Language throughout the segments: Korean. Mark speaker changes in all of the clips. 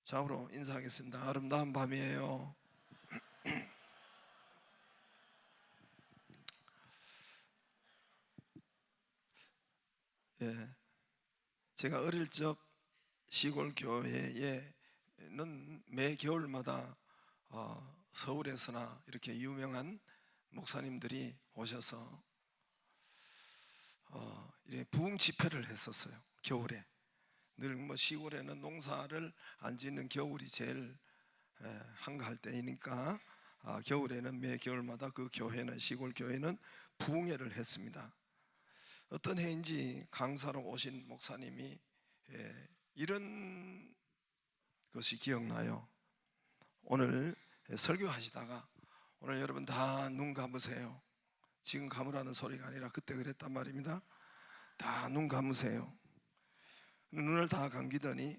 Speaker 1: 좌우로 인사하겠습니다. 아름다운 밤이에요. 예, 제가 어릴 적 시골 교회에는 매 겨울마다 서울에서나 이렇게 유명한 목사님들이 오셔서 이렇게 부흥 집회를 했었어요. 겨울에 늘 시골에는 농사를 안 짓는 겨울이 제일 한가할 때이니까 겨울에는 매 겨울마다 그 교회는, 시골 교회는 부흥회를 했습니다. 어떤 해인지 강사로 오신 목사님이 이런 것이 기억나요. 오늘 설교하시다가 오늘 여러분 다 눈 감으세요. 지금 감으라는 소리가 아니라 그때 그랬단 말입니다. 다 눈 감으세요. 눈을 다 감기더니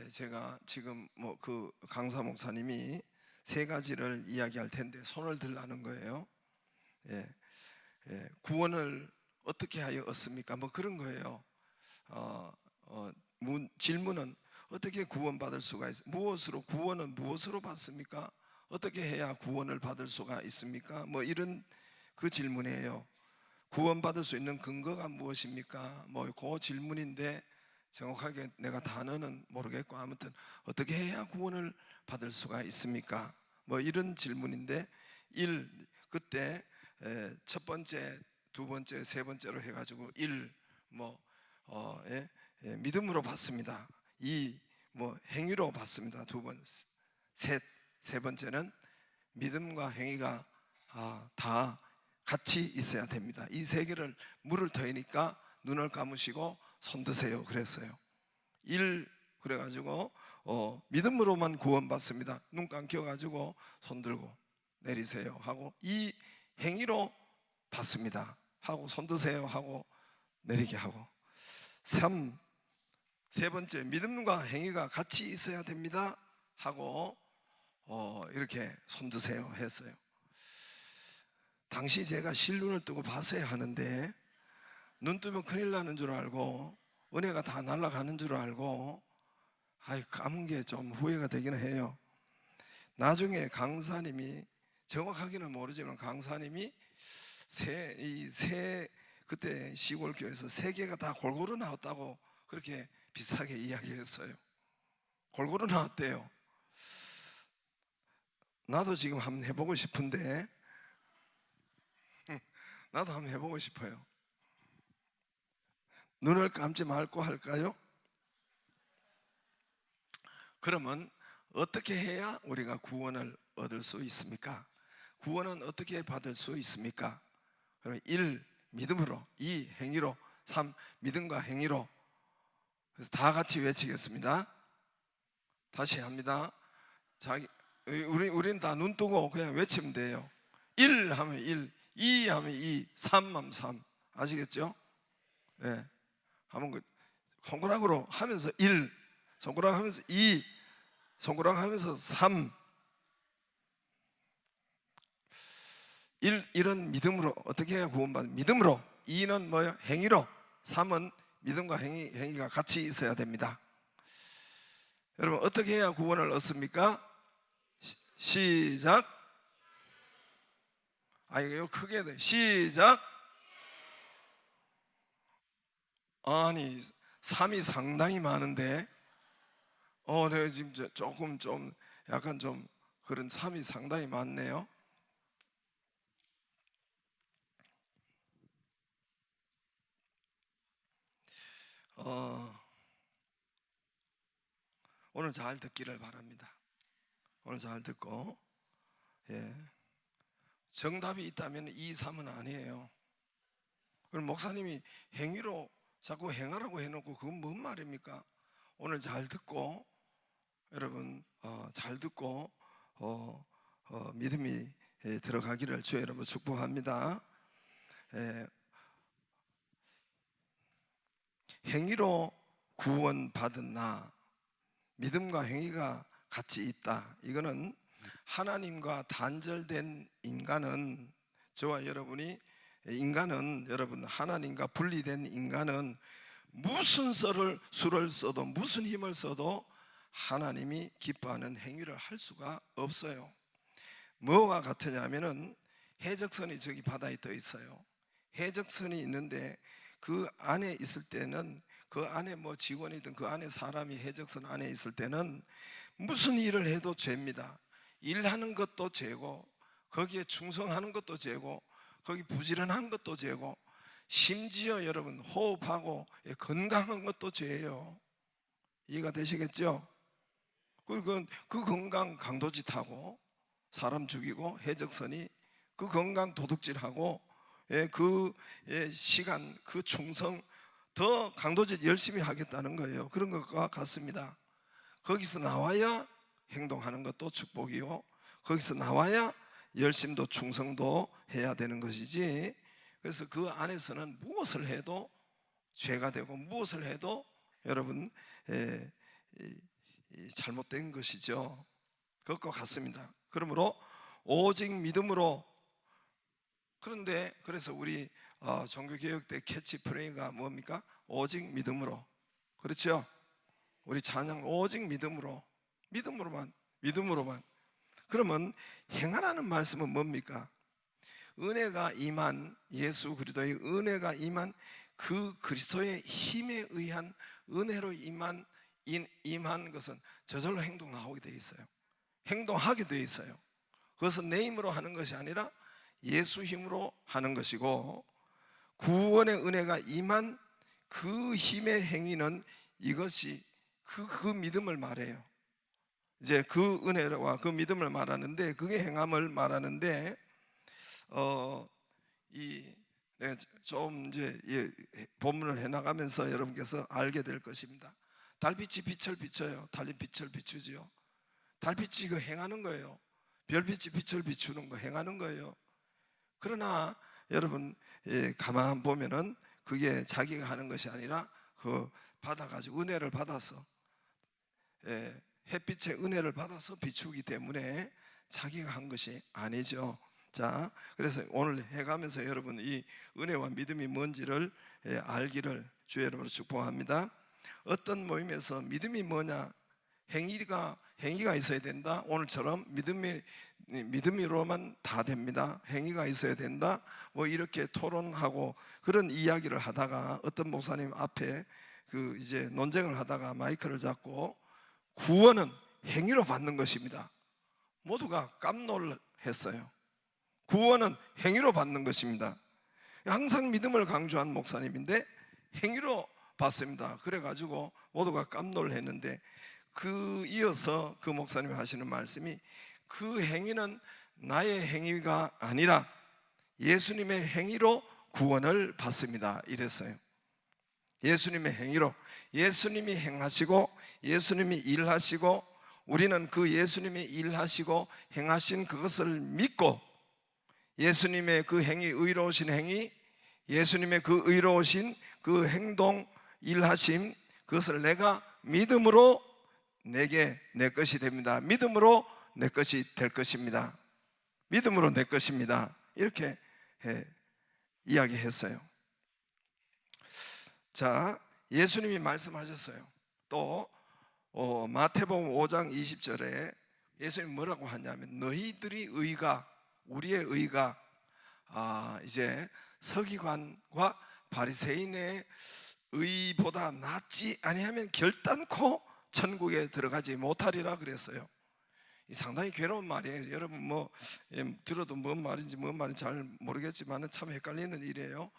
Speaker 1: 제가 지금 그 강사 목사님이 세 가지를 이야기할 텐데 손을 들라는 거예요. 구원을 어떻게 하여 얻습니까? 그런 거예요. 질문은 어떻게 구원받을 수가 있습니까? 무엇으로, 구원은 무엇으로 받습니까? 어떻게 해야 구원을 받을 수가 있습니까? 이런 그 질문이에요. 구원받을 수 있는 근거가 무엇입니까? 그 질문인데 정확하게 내가 단어는 모르겠고 아무튼 어떻게 해야 구원을 받을 수가 있습니까? 이런 질문인데 그때 첫 번째, 두 번째, 세 번째로 해가지고 믿음으로 받습니다. 행위로 받습니다. 두 번, 세 번째는 믿음과 행위가 다 같이 있어야 됩니다. 이 세 개를 물을 터이니까 눈을 감으시고 손 드세요 그랬어요. 그래가지고 믿음으로만 구원받습니다. 눈 감겨가지고 손 들고 내리세요 하고, 행위로 받습니다 하고 손 드세요 하고 내리게 하고, 세 번째 믿음과 행위가 같이 있어야 됩니다 하고 이렇게 손 드세요 했어요. 당시 제가 실눈을 뜨고 봤어야 하는데 눈 뜨면 큰일 나는 줄 알고 은혜가 다 날아가는 줄 알고 감은 게 좀 후회가 되기는 해요. 나중에 강사님이, 정확하게는 모르지만 강사님이 그때 시골 교회에서 세 개가 다 골고루 나왔다고 그렇게 비슷하게 이야기했어요. 골고루 나왔대요. 나도 지금 한번 해보고 싶은데 나도 한번 해보고 싶어요. 눈을 감지 말고 할까요? 그러면 어떻게 해야 우리가 구원을 얻을 수 있습니까? 구원은 어떻게 받을 수 있습니까? 1. 믿음으로, 2. 행위로, 3. 믿음과 행위로. 그래서 다 같이 외치겠습니다. 다시 합니다. 우린 다 눈 뜨고 그냥 외치면 돼요. 1 하면 1, 2 하면 2, 3 하면 3. 아시겠죠? 네. 한번 손가락으로 하면서 1, 손가락 하면서 2, 손가락 하면서 3. 1은 믿음으로, 어떻게 해야 구원받는? 믿음으로. 2는 뭐예요? 행위로. 3은 믿음과 행위가 같이 있어야 됩니다. 여러분 어떻게 해야 구원을 얻습니까? 시작. 이거 크게 해야 돼. 시작. 아니 3이 상당히 많은데 내가 지금 조금 좀 약간 좀 그런 3이 상당히 많네요. 오늘 잘 듣기를 바랍니다. 오늘 잘 듣고, 정답이 있다면 2, 3은 아니에요. 그럼 목사님이 행위로 자꾸 행하라고 해놓고 그건 뭔 말입니까? 오늘 잘 듣고, 여러분 잘 듣고 믿음이 들어가기를 주의 여러분 축복합니다. 행위로 구원받은 나, 믿음과 행위가 같이 있다. 이거는 하나님과 단절된 인간은, 저와 여러분이 여러분 하나님과 분리된 인간은 무슨 수를 써도 무슨 힘을 써도 하나님이 기뻐하는 행위를 할 수가 없어요. 뭐와 같으냐면은 해적선이 저기 바다에 떠 있어요. 해적선이 있는데 그 안에 있을 때는, 그 안에 뭐 직원이든 그 안에 사람이 해적선 안에 있을 때는 무슨 일을 해도 죄입니다. 일하는 것도 죄고, 거기에 충성하는 것도 죄고, 거기 부지런한 것도 죄고, 심지어 여러분 호흡하고 건강한 것도 죄예요. 이해가 되시겠죠? 그 건강 강도짓하고 사람 죽이고 해적선이 그 건강 도둑질하고 그 시간, 그 충성 더 강도짓 열심히 하겠다는 거예요. 그런 것과 같습니다. 거기서 나와야 행동하는 것도 축복이요, 거기서 나와야 열심도 충성도 해야 되는 것이지, 그래서 그 안에서는 무엇을 해도 죄가 되고 무엇을 해도 여러분 잘못된 것이죠. 그것과 같습니다. 그러므로 오직 믿음으로. 그런데 그래서 우리 종교개혁 때 캐치프레이가 뭡니까? 오직 믿음으로. 그렇죠? 우리 찬양 오직 믿음으로, 믿음으로만. 그러면 행하라는 말씀은 뭡니까? 은혜가 임한, 예수 그리스도의 은혜가 임한 그 그리스도의 힘에 의한 은혜로 임한 것은 저절로 행동 나오게 되어 있어요. 행동하게 되어 있어요. 그것은 내 힘으로 하는 것이 아니라 예수 힘으로 하는 것이고, 구원의 은혜가 임한 그 힘의 행위는 이것이 그 믿음을 말해요. 이제 그 은혜와 그 믿음을 말하는데, 그게 행함을 말하는데, 내가 좀 이제 본문을 해나가면서 여러분께서 알게 될 것입니다. 달빛이 빛을 비춰요. 달빛 빛을 비추지요. 달빛이 그 행하는 거예요. 별빛이 빛을 비추는 거 행하는 거예요. 그러나 여러분 가만 보면은 그게 자기가 하는 것이 아니라 그 받아가지고 은혜를 받아서 햇빛의 은혜를 받아서 비추기 때문에 자기가 한 것이 아니죠. 자, 그래서 오늘 해가면서 여러분 이 은혜와 믿음이 뭔지를 알기를 주의 이름으로 축복합니다. 어떤 모임에서 믿음이 뭐냐, 행위가 있어야 된다. 오늘처럼 믿음으로만 다 됩니다. 행위가 있어야 된다. 뭐 이렇게 토론하고 그런 이야기를 하다가 어떤 목사님 앞에 그 이제 논쟁을 하다가 마이크를 잡고 구원은 행위로 받는 것입니다. 모두가 깜놀했어요. 구원은 행위로 받는 것입니다. 항상 믿음을 강조한 목사님인데 행위로 받습니다. 그래가지고 모두가 깜놀했는데, 이어서 그 목사님이 하시는 말씀이 그 행위는 나의 행위가 아니라 예수님의 행위로 구원을 받습니다 이랬어요. 예수님의 행위로, 예수님이 행하시고 예수님이 일하시고 우리는 그 예수님이 일하시고 행하신 그것을 믿고, 예수님의 그 행위, 의로우신 행위, 예수님의 그 의로우신 그 행동, 일하심, 그것을 내가 믿음으로 내게 내 것이 됩니다. 믿음으로 내 것이 될 것입니다. 믿음으로 내 것입니다. 이렇게 이야기했어요. 자, 예수님이 말씀하셨어요. 또 마태복음 5장 20절에 예수님이 뭐라고 하냐면, 너희들이 의가, 우리의 의가 이제 서기관과 바리새인의 의보다 낫지 아니하면 결단코 천국에 들어가지 못하리라 그랬어요. 이 상당히 괴로운 말이에요. 여러분 뭐 들어도 뭔 말인지 잘 모르겠지만 참 헷갈리는 일이에요.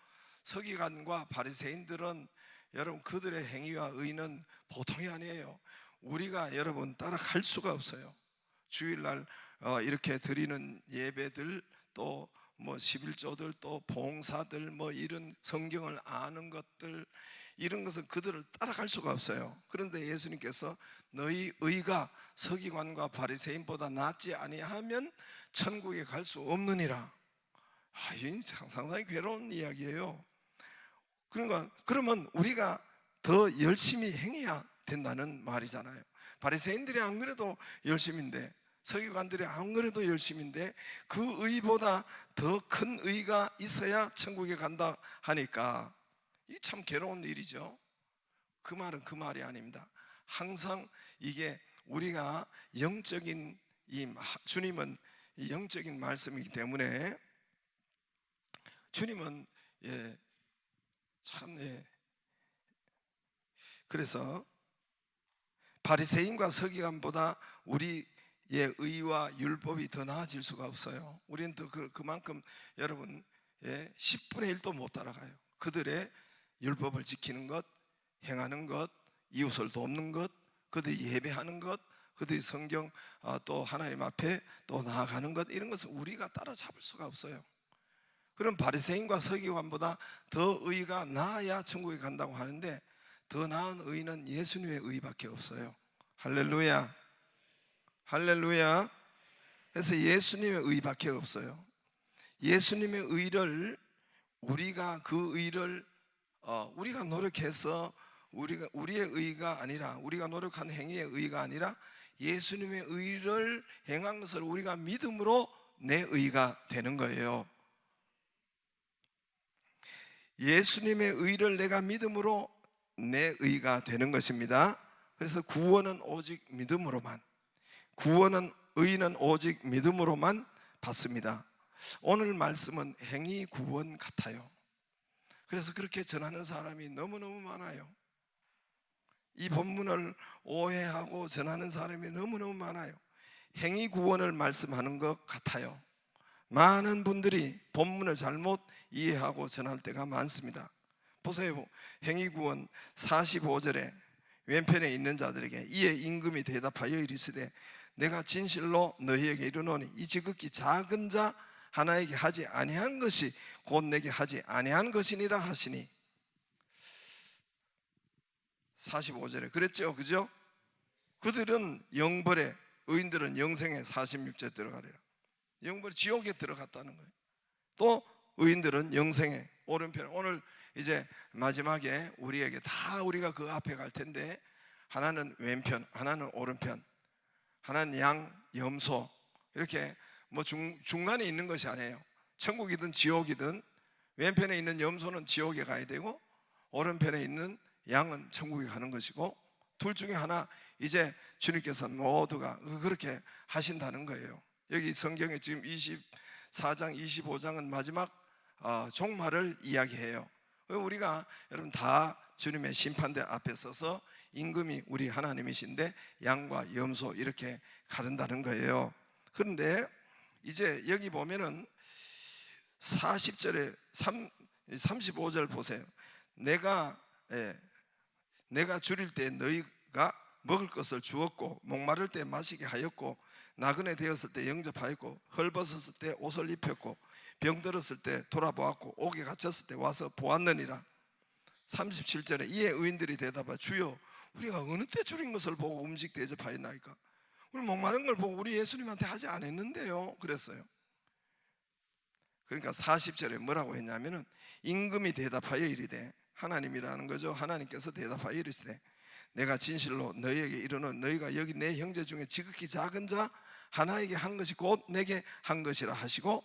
Speaker 1: 서기관과 바리새인들은 여러분 그들의 행위와 의는 보통이 아니에요. 우리가 여러분 따라갈 수가 없어요. 주일날 이렇게 드리는 예배들, 또 뭐 11조들, 또 봉사들, 뭐 이런 성경을 아는 것들, 이런 것은 그들을 따라갈 수가 없어요. 그런데 예수님께서 너희 의가 서기관과 바리새인보다 낫지 아니하면 천국에 갈 수 없느니라. 이 상당히 괴로운 이야기예요. 그러면 우리가 더 열심히 행해야 된다는 말이잖아요. 바리새인들이 안 그래도 열심인데, 서기관들이 안 그래도 열심인데 그 의보다 더 큰 의가 있어야 천국에 간다 하니까 이 참 괴로운 일이죠. 그 말은 그 말이 아닙니다. 항상 이게 우리가 영적인 주님은 영적인 말씀이기 때문에 주님은 참 그래서 바리새인과 서기관보다 우리의 의와 율법이 더 나아질 수가 없어요. 우리는 더 그만큼 여러분 10분의 1도 못 따라가요. 그들의 율법을 지키는 것, 행하는 것, 이웃을 돕는 것, 그들이 예배하는 것, 그들이 성경 또 하나님 앞에 또 나아가는 것, 이런 것은 우리가 따라잡을 수가 없어요. 그럼 바리새인과 서기관보다 더 의가 나아야 천국에 간다고 하는데, 더 나은 의는 예수님의 의밖에 없어요. 할렐루야, 할렐루야. 그래서 예수님의 의밖에 없어요. 예수님의 의를 우리가 우리가 노력해서 우리의 의가 아니라, 우리가 노력한 행위의 의가 아니라 예수님의 의를 행한 것을 우리가 믿음으로 내 의가 되는 거예요. 예수님의 의를 내가 믿음으로 내 의가 되는 것입니다. 그래서 구원은 오직 믿음으로만, 의는 오직 믿음으로만 받습니다. 오늘 말씀은 행위 구원 같아요. 그래서 그렇게 전하는 사람이 너무너무 많아요. 이 본문을 오해하고 전하는 사람이 너무너무 많아요. 행위 구원을 말씀하는 것 같아요. 많은 분들이 본문을 잘못 이해하고 전할 때가 많습니다. 보세요. 행위 구원 45절에 왼편에 있는 자들에게 이에 임금이 대답하여 이르시되 내가 진실로 너희에게 이르노니 이 지극히 작은 자 하나에게 하지 아니한 것이 곧 내게 하지 아니한 것이니라 하시니. 45절에 그랬죠, 그죠? 그들은 영벌에, 의인들은 영생에 46절 들어가래요. 영벌 지옥에 들어갔다는 거예요. 또 의인들은 영생에, 오른편. 오늘 이제 마지막에 우리에게 다 우리가 그 앞에 갈 텐데, 하나는 왼편, 하나는 오른편, 하나는 양, 염소, 이렇게 뭐 중간에 있는 것이 아니에요. 천국이든 지옥이든 왼편에 있는 염소는 지옥에 가야 되고 오른편에 있는 양은 천국에 가는 것이고, 둘 중에 하나 이제 주님께서 모두가 그렇게 하신다는 거예요. 여기 성경에 지금 24장, 25장은 마지막 종말을 이야기해요. 우리가 여러분 다 주님의 심판대 앞에 서서 임금이 우리 하나님이신데 양과 염소 이렇게 가른다는 거예요. 그런데 이제 여기 보면은 40절에 35절 보세요. 내가 줄일 때 너희가 먹을 것을 주었고 목마를 때 마시게 하였고 나그네 되었을 때 영접하였고 헐벗었을 때 옷을 입혔고 병들었을 때 돌아보았고 옥에 갇혔을 때 와서 보았느니라. 37절에 이에 의인들이 대답하여 주여 우리가 어느 때 줄인 것을 보고 음식 대접하였나이까? 우리 목마른 걸 보고 우리 예수님한테 하지 않았는데요 그랬어요. 그러니까 40절에 뭐라고 했냐면은 임금이 대답하여 이르되, 하나님이라는 거죠. 하나님께서 대답하여 이르시되 내가 진실로 너희에게 이르노니 너희가 여기 내 형제 중에 지극히 작은 자 하나에게 한 것이 곧 내게 한 것이라 하시고,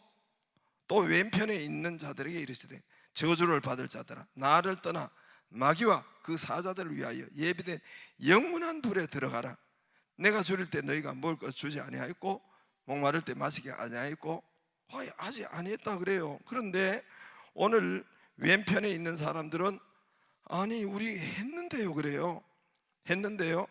Speaker 1: 또 왼편에 있는 자들에게 이르시되 저주를 받을 자들아 나를 떠나 마귀와 그 사자들을 위하여 예비된 영원한 불에 들어가라. 내가 줄일 때 너희가 먹을 것 주지 아니하였고 목마를 때 마시게 아니하였고 아직 아니했다 그래요. 그런데 오늘 왼편에 있는 사람들은 아니 우리 했는데요 그래요. 했는데요.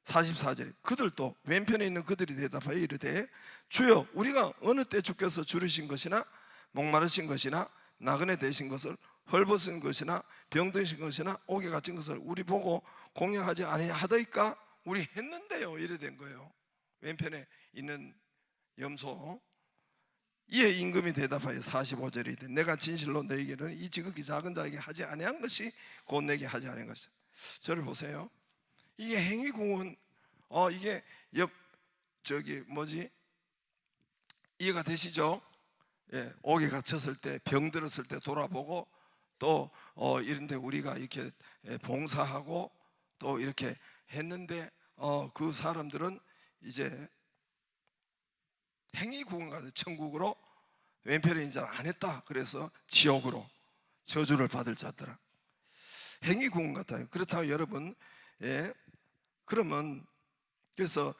Speaker 1: 44절에 그들도 왼편에 있는 그들이 대답하여 이르되 주여 우리가 어느 때 주께서 줄이신 것이나 목마르신 것이나 나그네 되신 것을 헐벗은 것이나 병드신 것이나 옥에 갇힌 것을 우리 보고 공양하지 아니하더이까? 우리 했는데요 이래 된 거예요. 왼편에 있는 염소. 이에 임금이 대답하여 45절에 내가 진실로 너희에게는 이 지극히 작은 자에게 하지 아니한 것이 곧 내게 하지 아니한 것이다. 저를 보세요. 이게 행위구원, 이게 이해가 되시죠? 예, 옥에 갇혔을 때, 병들었을 때 돌아보고 또 이런데 우리가 이렇게 봉사하고 또 이렇게 했는데 그 사람들은 이제 행위구원 가서 천국으로, 왼편에 있는 자는 안 했다 그래서 지옥으로 저주를 받을 자더라. 행위구원 같아요. 그렇다고 여러분, 그러면 그래서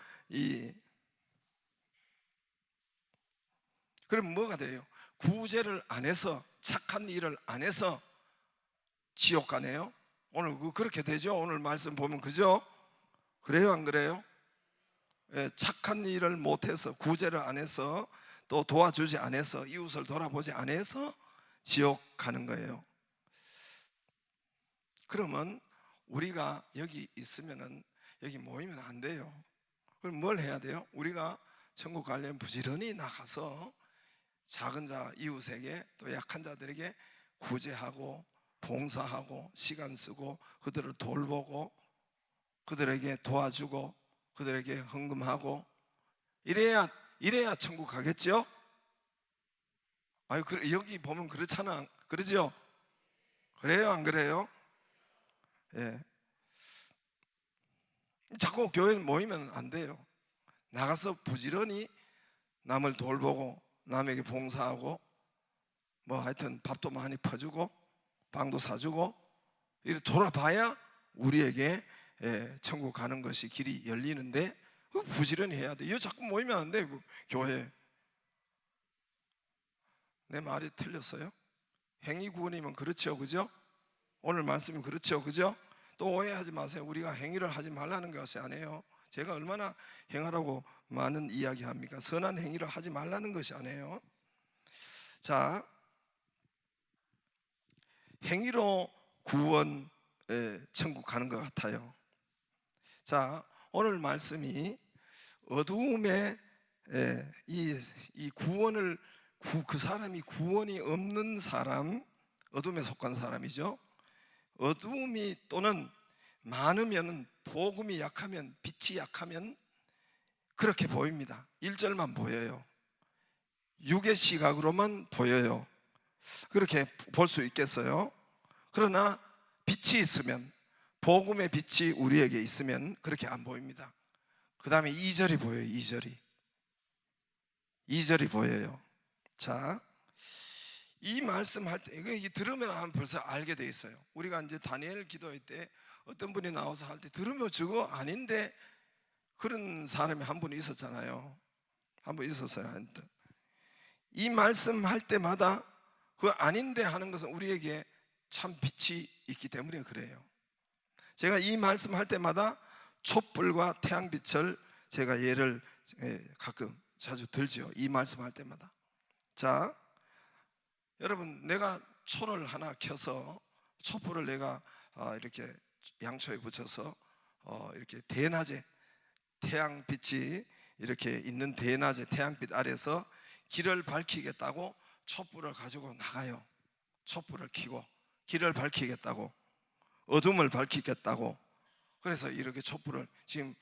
Speaker 1: 그럼 뭐가 돼요? 구제를 안 해서, 착한 일을 안 해서 지옥 가네요. 오늘 그렇게 되죠? 오늘 말씀 보면, 그죠? 그래요, 안 그래요? 예, 착한 일을 못해서, 구제를 안 해서, 또 도와주지 않아서, 이웃을 돌아보지 않아서 지옥 가는 거예요. 그러면 우리가 여기 있으면은, 여기 모이면 안 돼요. 그럼 뭘 해야 돼요? 우리가 천국 가려면 부지런히 나가서 작은 자, 이웃에게, 또 약한 자들에게 구제하고 봉사하고 시간 쓰고 그들을 돌보고 그들에게 도와주고 그들에게 헌금하고, 이래야 천국 가겠죠? 아유, 여기 보면 그렇잖아. 그러죠? 그래요, 안 그래요? 예. 자꾸 교회 모이면 안 돼요. 나가서 부지런히 남을 돌보고 남에게 봉사하고, 뭐 하여튼 밥도 많이 퍼주고 빵도 사주고, 이렇게 돌아봐야 우리에게 천국 가는 것이 길이 열리는데, 부지런히 해야 돼. 이거 자꾸 모이면 안 돼. 교회. 내 말이 틀렸어요? 행위 구원이면 그렇죠, 그죠? 오늘 말씀이 그렇죠, 그죠? 또 오해하지 마세요. 우리가 행위를 하지 말라는 것이 아니에요. 제가 얼마나 행하라고 많은 이야기합니까? 선한 행위를 하지 말라는 것이 아니에요. 자, 행위로 구원, 천국 가는 것 같아요. 자, 오늘 말씀이 어두움에 이 구원을, 그 사람이 구원이 없는 사람, 어둠에 속한 사람이죠. 어두움이 또는 많으면, 복음이 약하면, 빛이 약하면 그렇게 보입니다. 1절만 보여요. 육의 시각으로만 보여요. 그렇게 볼 수 있겠어요? 그러나 빛이 있으면, 복음의 빛이 우리에게 있으면 그렇게 안 보입니다. 그 다음에 2절이 보여요. 2절이 보여요. 자, 이 말씀할 때, 이거 들으면 벌써 알게 돼 있어요. 우리가 이제 다니엘 기도회 때 어떤 분이 나와서 할 때 들으면 저거 아닌데, 그런 사람이 한 분 있었잖아요. 한 분 있었어요. 이 말씀 할 때마다 그 아닌데 하는 것은 우리에게 참 빛이 있기 때문에 그래요. 제가 이 말씀 할 때마다 촛불과 태양빛을 제가 예를 가끔 자주 들죠. 이 말씀 할 때마다. 자, 여러분, 내가 초를 하나 켜서 촛불을 내가 이렇게 양초에 붙여서 이렇게 대낮에 태양빛이 이렇게 있는 대낮에 태양빛 아래서 길을 밝히겠다고 촛불을 가지고 나가요. 촛불을 켜고 길을 밝히겠다고, 어둠을 밝히겠다고. 그래서 이렇게 촛불을 지금,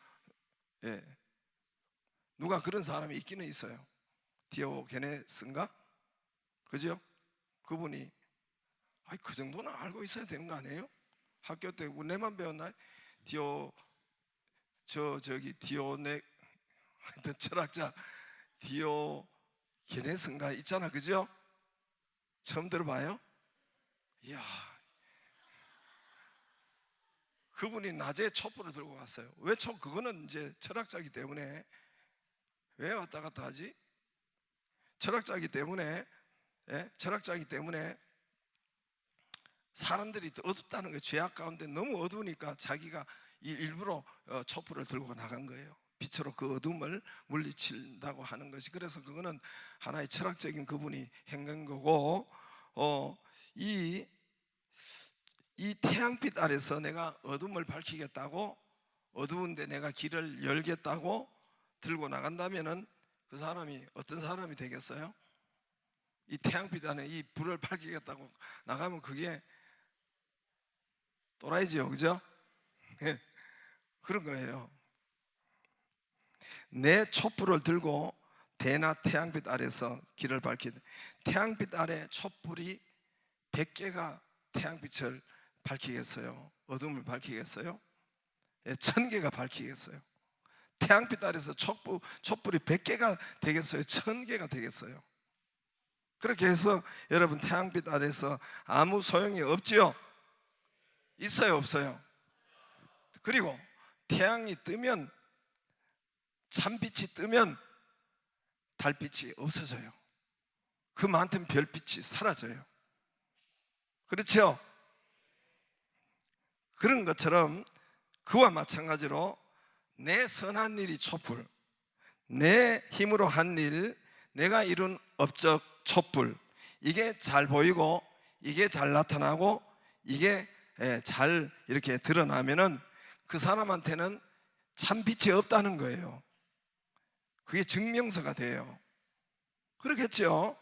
Speaker 1: 누가 그런 사람이 있기는 있어요. 디오게네스인가? 그죠? 그분이 그 정도는 알고 있어야 되는 거 아니에요? 학교 때 내만 배웠나? 디오네 하여튼 철학자 디오게네스인가 있잖아, 그죠? 처음 들어봐요? 이야, 그분이 낮에 촛불을 들고 갔어요. 왜 그거는 이제 철학자이기 때문에. 왜 왔다 갔다 하지? 철학자이기 때문에, 철학자이기 때문에 사람들이 어둡다는 거예요. 죄악 가운데 너무 어두우니까 자기가 일부러 촛불을 들고 나간 거예요. 빛으로 그 어둠을 물리친다고 하는 것이. 그래서 그거는 하나의 철학적인 그분이 행한 거고, 이 태양빛 아래서 내가 어둠을 밝히겠다고, 어두운데 내가 길을 열겠다고 들고 나간다면은 그 사람이 어떤 사람이 되겠어요? 이 태양빛 안에 이 불을 밝히겠다고 나가면 그게 또라이지요, 그죠? 그런 거예요. 내 촛불을 들고 대낮 태양빛 아래서 길을 밝히는, 태양빛 아래 촛불이 100개가 태양빛을 밝히겠어요? 어둠을 밝히겠어요? 1000개가 밝히겠어요? 태양빛 아래서 촛불이 100개가 되겠어요? 1000개가 되겠어요? 그렇게 해서 여러분, 태양빛 아래서 아무 소용이 없지요? 있어요, 없어요? 그리고 태양이 뜨면 찬빛이 뜨면 달빛이 없어져요. 그 많던 별빛이 사라져요. 그렇죠? 그런 것처럼 그와 마찬가지로 내 선한 일이 촛불, 내 힘으로 한 일, 내가 이룬 업적 촛불, 이게 잘 보이고 이게 잘 나타나고 이게 잘 이렇게 드러나면은 그 사람한테는 참 빛이 없다는 거예요. 그게 증명서가 돼요. 그렇겠죠?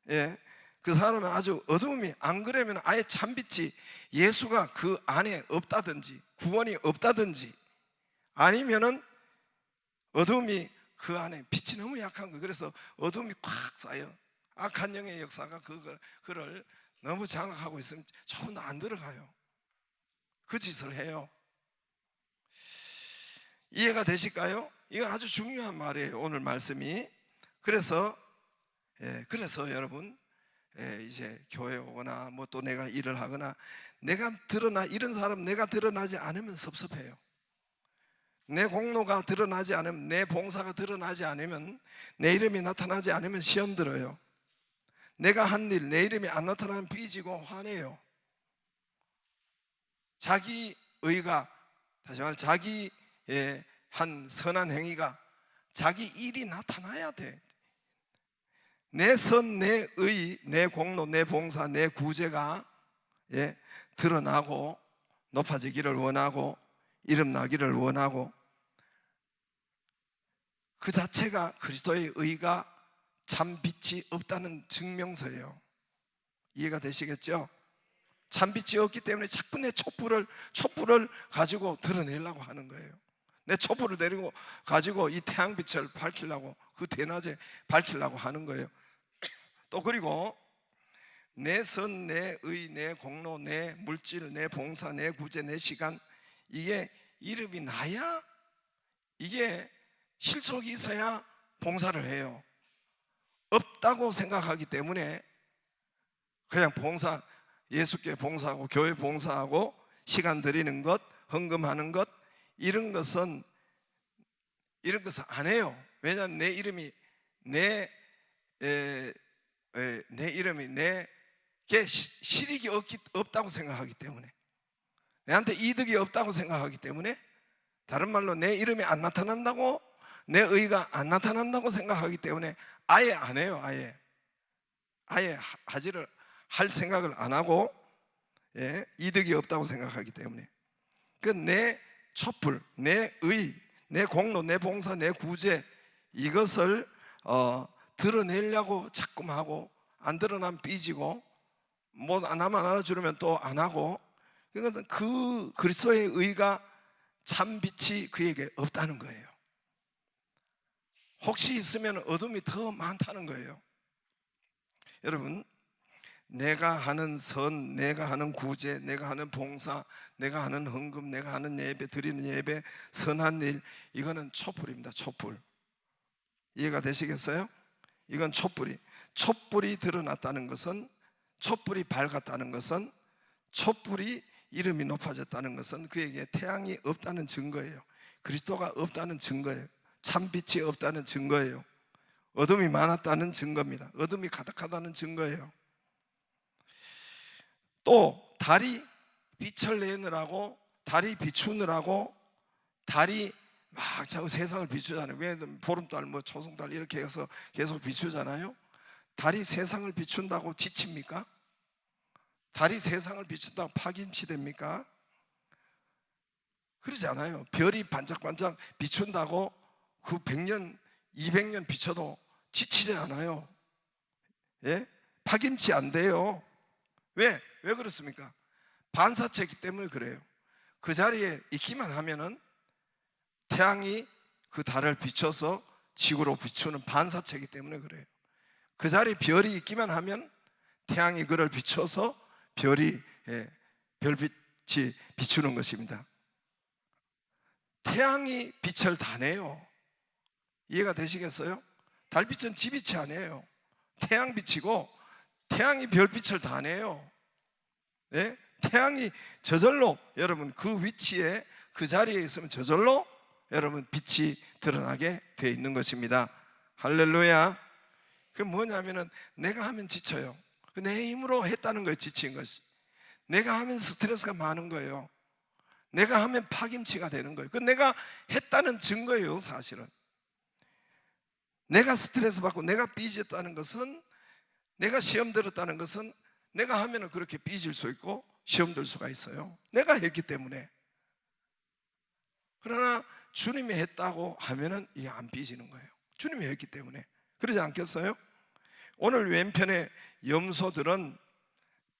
Speaker 1: 예. 그 사람은 아주 어두움이, 안 그러면 아예 참빛이 예수가 그 안에 없다든지 구원이 없다든지 아니면은 어두움이 그 안에 빛이 너무 약한 거. 그래서 어두움이 꽉 쌓여 악한 영의 역사가 그를 너무 장악하고 있으면 조금 더 안 들어가요. 그 짓을 해요. 이해가 되실까요? 이거 아주 중요한 말이에요, 오늘 말씀이. 그래서 여러분, 이제 교회 오거나 뭐 또 내가 일을 하거나 이런 사람 내가 드러나지 않으면 섭섭해요. 내 공로가 드러나지 않으면, 내 봉사가 드러나지 않으면, 내 이름이 나타나지 않으면 시험 들어요. 내가 한 일, 내 이름이 안 나타나면 삐지고 화내요. 자기 의가, 다시 말해 자기의 한 선한 행위가, 자기 일이 나타나야 돼. 내 선, 내 의, 내 공로, 내 봉사, 내 구제가 드러나고 높아지기를 원하고 이름 나기를 원하고, 그 자체가 그리스도의 의가 참 빛이 없다는 증명서예요. 이해가 되시겠죠? 참 빛이 없기 때문에 자꾸 내 촛불을 가지고 드러내려고 하는 거예요. 내 촛불을 내리고 가지고 이 태양빛을 밝히려고, 그 대낮에 밝히려고 하는 거예요. 또 그리고 내 선, 내 의, 내 공로, 내 물질, 내 봉사, 내 구제, 내 시간, 이게 이름이 나야, 이게 실속이 있어야 봉사를 해요. 없다고 생각하기 때문에 그냥 예수께 봉사하고 교회 봉사하고 시간 드리는 것, 헌금하는 것, 이런 것은 안 해요. 왜냐하면 내 이름이 내게 실익이 없다고 생각하기 때문에, 내한테 이득이 없다고 생각하기 때문에, 다른 말로 내 이름이 안 나타난다고, 내 의가 안 나타난다고 생각하기 때문에 아예 안 해요. 아예 할 생각을 안 하고, 이득이 없다고 생각하기 때문에. 그 내 촛불, 내 의, 내 공로, 내 봉사, 내 구제, 이것을 드러내려고 자꾸 하고, 안 드러나면 삐지고, 뭐 나만 알아주려면 또 안 하고, 그것은 그 그리스도의 의가 참 빛이 그에게 없다는 거예요. 혹시 있으면 어둠이 더 많다는 거예요. 여러분, 내가 하는 선, 내가 하는 구제, 내가 하는 봉사, 내가 하는 헌금, 내가 하는 예배, 드리는 예배, 선한 일, 이거는 촛불입니다. 촛불. 이해가 되시겠어요? 이건 촛불이 드러났다는 것은, 촛불이 밝았다는 것은, 촛불이 이름이 높아졌다는 것은 그에게 태양이 없다는 증거예요. 그리스도가 없다는 증거예요. 참빛이 없다는 증거예요. 어둠이 많았다는 증거입니다. 어둠이 가득하다는 증거예요. 또 달이 빛을 내느라고, 달이 비추느라고, 달이 막 자꾸 세상을 비추잖아요. 왜 보름달, 뭐 초승달 이렇게 해서 계속 비추잖아요. 달이 세상을 비춘다고 지칩니까? 달이 세상을 비춘다고 파김치 됩니까? 그러지 않아요. 별이 반짝반짝 비춘다고 그 100년, 200년 비춰도 지치지 않아요. 파김치 안 돼요. 왜 그렇습니까? 반사체이기 때문에 그래요. 그 자리에 있기만 하면은 태양이 그 달을 비춰서 지구로 비추는 반사체이기 때문에 그래요. 그 자리에 별이 있기만 하면 태양이 그를 비춰서 별빛이 비추는 것입니다. 태양이 빛을 다 내요. 이해가 되시겠어요? 달빛은 지 빛이 아니에요. 태양빛이고, 태양이 별빛을 다 내요. 태양이 저절로, 여러분 그 위치에 그 자리에 있으면 저절로 여러분 빛이 드러나게 되어 있는 것입니다. 할렐루야. 그 뭐냐면은 내가 하면 지쳐요. 내 힘으로 했다는 거예요. 지친 것이. 내가 하면 스트레스가 많은 거예요. 내가 하면 파김치가 되는 거예요. 그 내가 했다는 증거예요. 사실은 내가 스트레스 받고 내가 삐졌다는 것은, 내가 시험 들었다는 것은, 내가 하면 그렇게 삐질 수 있고 시험 들 수가 있어요. 내가 했기 때문에. 그러나 주님이 했다고 하면은 이게 안 삐지는 거예요. 주님이 했기 때문에. 그러지 않겠어요? 오늘 왼편의 염소들은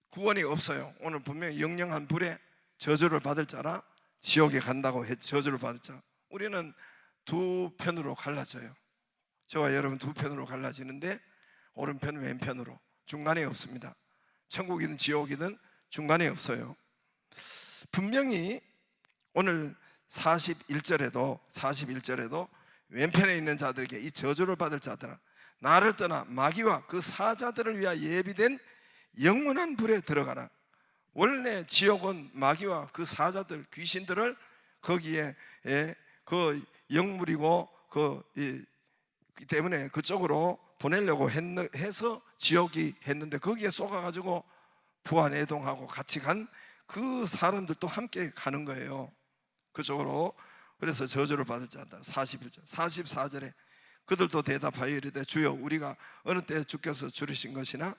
Speaker 1: 구원이 없어요. 오늘 분명히 영영한 불에 저주를 받을 자라 지옥에 간다고 저주를 받을 자. 우리는 두 편으로 갈라져요. 저와 여러분 두 편으로 갈라지는데 오른편 왼편으로, 중간에 없습니다. 천국이든 지옥이든 중간에 없어요. 분명히 오늘 41절에도 왼편에 있는 자들에게 이 저주를 받을 자들아, 나를 떠나 마귀와 그 사자들을 위하여 예비된 영원한 불에 들어가라. 원래 지옥은 마귀와 그 사자들, 귀신들을 거기에 그 영물이고 그 때문에 그쪽으로 보내려고 해서 지옥이 했는데, 거기에 쏘가가지고 부안해동하고 같이 간 그 사람들도 함께 가는 거예요. 그쪽으로. 그래서 저주를 받을 자다. 41절 44절에 그들도 대답하여 이르되 주여 우리가 어느 때 주께서 줄이신 것이나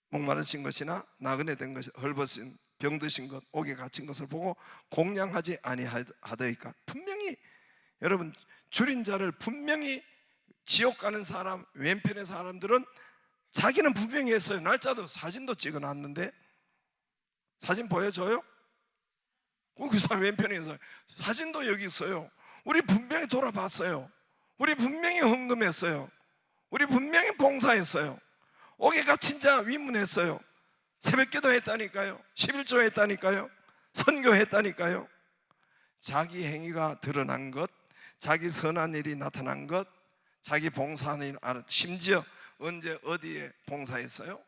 Speaker 1: 목마르신 것이나 나그네 된 것이 헐벗은 병드신 것 옥에 갇힌 것을 보고 공양하지 아니하더이까. 분명히 여러분 줄인 자를 분명히 지옥 가는 사람, 왼편의 사람들은 자기는 분명히 했어요. 날짜도 사진도 찍어놨는데, 사진 보여줘요? 그 사람 왼편에 있어요. 사진도 여기 있어요. 우리 분명히 돌아봤어요. 우리 분명히 헌금했어요. 우리 분명히 봉사했어요. 옥에 갇힌 자 위문했어요. 새벽기도 했다니까요. 11조 했다니까요. 선교했다니까요. 자기 행위가 드러난 것, 자기 선한 일이 나타난 것, 자기 봉사하는 일, 심지어 언제 어디에 봉사했어요?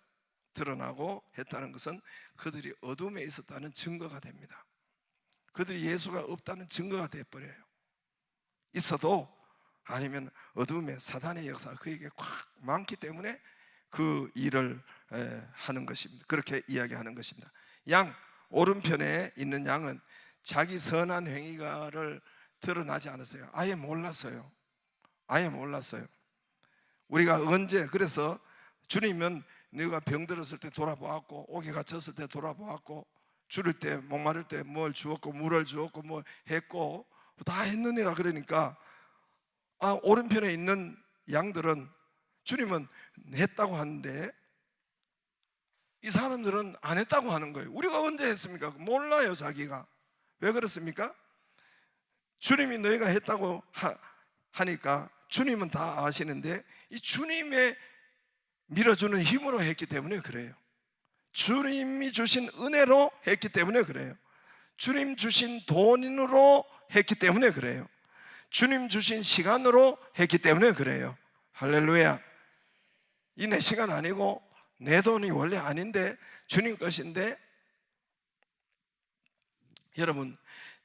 Speaker 1: 드러나고 했다는 것은 그들이 어둠에 있었다는 증거가 됩니다. 그들이 예수가 없다는 증거가 되어버려요. 있어도 아니면 어둠에 사단의 역사가 그에게 꽉 많기 때문에 그 일을 하는 것입니다. 그렇게 이야기하는 것입니다. 양 오른편에 있는 양은 자기 선한 행위가를 드러나지 않았어요. 아예 몰랐어요. 아예 몰랐어요. 우리가 언제, 그래서 주님은 네가 병들었을 때 돌아보았고 옥에 갇혔을 때 돌아보았고 줄일 때 목마를 때 뭘 주었고 물을 주었고 뭐 했고 다 했느니라. 그러니까 오른편에 있는 양들은 주님은 했다고 하는데 이 사람들은 안 했다고 하는 거예요. 우리가 언제 했습니까? 몰라요. 자기가. 왜 그렇습니까? 주님이 너희가 했다고 하니까 주님은 다 아시는데 이 주님의 밀어주는 힘으로 했기 때문에 그래요. 주님이 주신 은혜로 했기 때문에 그래요. 주님 주신 돈으로 했기 때문에 그래요. 주님 주신 시간으로 했기 때문에 그래요. 할렐루야. 이 내 시간 아니고 내 돈이 원래 아닌데 주님 것인데, 여러분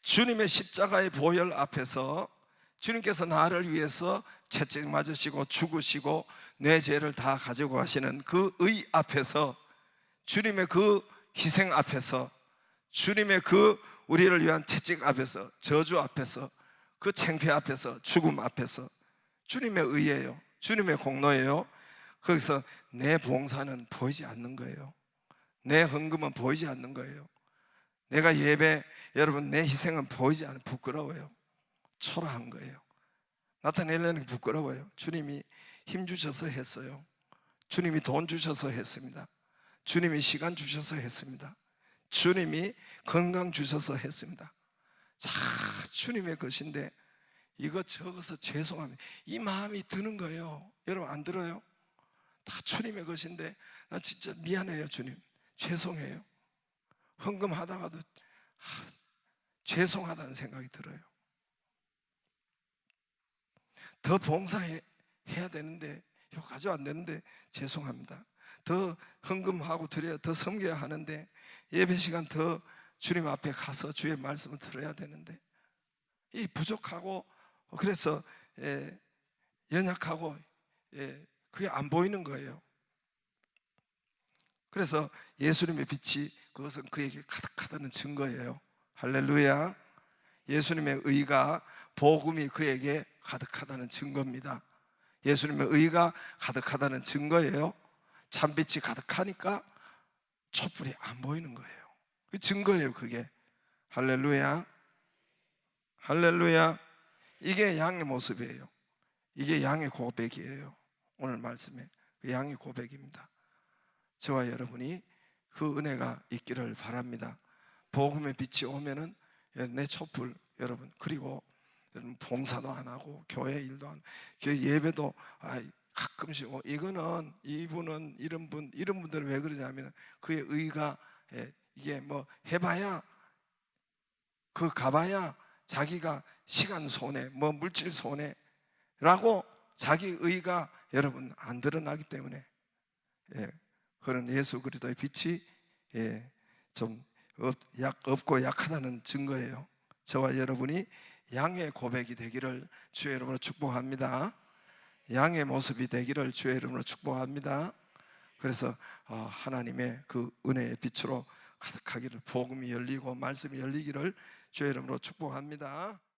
Speaker 1: 주님의 십자가의 보혈 앞에서 주님께서 나를 위해서 채찍 맞으시고 죽으시고 내 죄를 다 가지고 가시는 그 의 앞에서, 주님의 그 희생 앞에서, 주님의 그 우리를 위한 채찍 앞에서, 저주 앞에서, 그 창피 앞에서, 죽음 앞에서 주님의 의예요. 주님의 공로예요. 거기서 내 봉사는 보이지 않는 거예요. 내 헌금은 보이지 않는 거예요. 내가 예배, 여러분 내 희생은 보이지 않는, 부끄러워요. 초라한 거예요. 나타내려는 게 부끄러워요. 주님이 힘 주셔서 했어요. 주님이 돈 주셔서 했습니다. 주님이 시간 주셔서 했습니다. 주님이 건강 주셔서 했습니다. 자, 주님의 것인데 이거 적어서 죄송합니다, 이 마음이 드는 거예요. 여러분 안 들어요? 다 주님의 것인데 나 진짜 미안해요. 주님 죄송해요. 헌금하다가도 죄송하다는 생각이 들어요. 더 봉사해야 되는데 이거 가져 안 되는데 죄송합니다. 더 헌금하고 드려야, 더 섬겨야 하는데 예배 시간 더 주님 앞에 가서 주의 말씀을 들어야 되는데 이 부족하고 그래서 연약하고 그게 안 보이는 거예요. 그래서 예수님의 빛이 그것은 그에게 가득하다는 증거예요. 할렐루야. 예수님의 의가 복음이 그에게 가득하다는 증거입니다. 예수님의 의가 가득하다는 증거예요. 참빛이 가득하니까 촛불이 안 보이는 거예요. 그 증거예요, 그게. 할렐루야. 할렐루야. 이게 양의 모습이에요. 이게 양의 고백이에요. 오늘 말씀에 그 양의 고백입니다. 저와 여러분이 그 은혜가 있기를 바랍니다. 복음의 빛이 오면은 내 촛불 여러분, 그리고 여러분 봉사도 안 하고 교회 일도 안, 교회 예배도 가끔씩 이거는 이분은 이런 분들은 왜 그러냐면 그의 의가 이게 뭐 해봐야 그 가봐야 자기가 시간 손해 뭐 물질 손해라고 자기 의가 여러분 안 드러나기 때문에 그런 예수 그리스도의 빛이 좀 없고 약하다는 증거예요. 저와 여러분이 양의 고백이 되기를 주의 이름으로 축복합니다. 양의 모습이 되기를 주의 이름으로 축복합니다. 그래서 하나님의 그 은혜의 빛으로 가득하기를, 복음이 열리고 말씀이 열리기를 주의 이름으로 축복합니다.